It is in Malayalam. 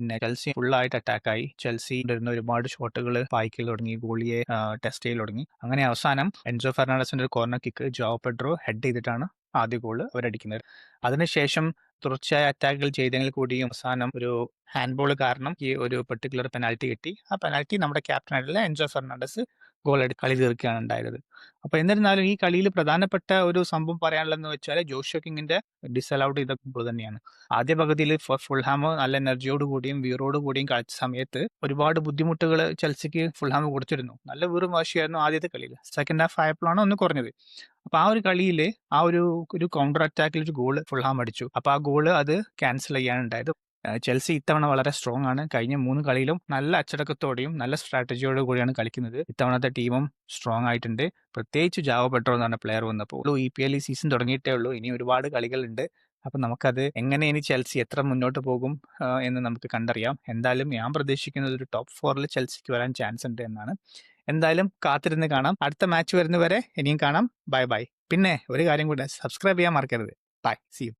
പിന്നെ ചെൽസി ഫുള്ളായിട്ട് അറ്റാക്കായി. ചെൽസി വരുന്ന ഒരുപാട് ഷോട്ടുകൾ പായിക്കൽ തുടങ്ങി, ഗോളിയെ ടെസ്റ്റ് ചെയ്യൽ തുടങ്ങി. അങ്ങനെ അവസാനം എൻസോ ഫെർണാണ്ടസിന്റെ ഒരു കോർണർ കിക്ക് ജോവ പെഡ്രോ ഹെഡ് ചെയ്തിട്ടാണ് ആദ്യ ഗോള് അവരടിക്കുന്നത്. അതിനുശേഷം തുടർച്ചയായ അറ്റാക്കുകൾ ചെയ്തെങ്കിൽ കൂടിയും അവസാനം ഒരു ഹാൻഡ് ബോൾ കാരണം ഈ ഒരു പെർട്ടിക്കുലർ പെനാൽറ്റി കിട്ടി. ആ പെനാൽറ്റി നമ്മുടെ ക്യാപ്റ്റനായിട്ടുള്ള എൻസോ ഫെർണാണ്ടസ് കളി തീർക്കുകയാണ് ഉണ്ടായത്. അപ്പൊ എന്നിരുന്നാലും ഈ കളിയിൽ പ്രധാനപ്പെട്ട ഒരു സംഭവം പറയാനുള്ളതെന്ന് വെച്ചാൽ ജോഷുവ കിങ്ങിന്റെ ഡിസലൗഡ് ചെയ്ത ഗോൾ തന്നെയാണ്. ആദ്യ പകുതിയിൽ ഫുൾഹാം നല്ല എനർജിയോട് കൂടിയും വീറോട് കൂടിയും കളിച്ച സമയത്ത് ഒരുപാട് ബുദ്ധിമുട്ടുകൾ ചെൽസിക്ക് ഫുൾഹാം കൊടുത്തിരുന്നു. നല്ല വീറും വാശിയായിരുന്നു ആദ്യത്തെ കളിയിൽ. സെക്കൻഡ് ഹാഫ് ആയപ്പോഴാണ് ഒന്ന് കുറഞ്ഞത്. അപ്പൊ ആ ഒരു കളിയിൽ ആ ഒരു കൗണ്ടർ അറ്റാക്കിൽ ഒരു ഗോള് ഫുൾഹാം അടിച്ചു. അപ്പൊ ആ ഗോള് അത് ക്യാൻസൽ ചെയ്യാനുണ്ടായത്. ചെൽസി ഇത്തവണ വളരെ സ്ട്രോങ് ആണ്. കഴിഞ്ഞ 3 കളിയിലും നല്ല അച്ചടക്കത്തോടെയും നല്ല സ്ട്രാറ്റജിയോട് കൂടിയാണ് കളിക്കുന്നത്. ഇത്തവണത്തെ ടീമും സ്ട്രോങ് ആയിട്ടുണ്ട്. പ്രത്യേകിച്ച് ജാവോ പെഡ്രോ എന്ന് പറഞ്ഞ പ്ലെയർ വന്നപ്പോൾ. EPL സീസൺ തുടങ്ങിയിട്ടേ ഉള്ളൂ. ഇനി ഒരുപാട് കളികളുണ്ട്. അപ്പൊ നമുക്കത് എങ്ങനെ ഇനി ചെൽസി എത്ര മുന്നോട്ട് പോകും എന്ന് നമുക്ക് കണ്ടറിയാം. എന്തായാലും ഞാൻ പ്രതീക്ഷിക്കുന്നത് ഒരു ടോപ്പ് 4ൽ ചെൽസിക്ക് വരാൻ ചാൻസ് ഉണ്ട് എന്നാണ്. എന്തായാലും കാത്തിരുന്ന് കാണാം. അടുത്ത മാച്ച് വരുന്നവരെ ഇനിയും കാണാം. Bye bye. പിന്നെ ഒരു കാര്യം കൂടെ, സബ്സ്ക്രൈബ് ചെയ്യാൻ മറക്കരുത്. Bye, see U.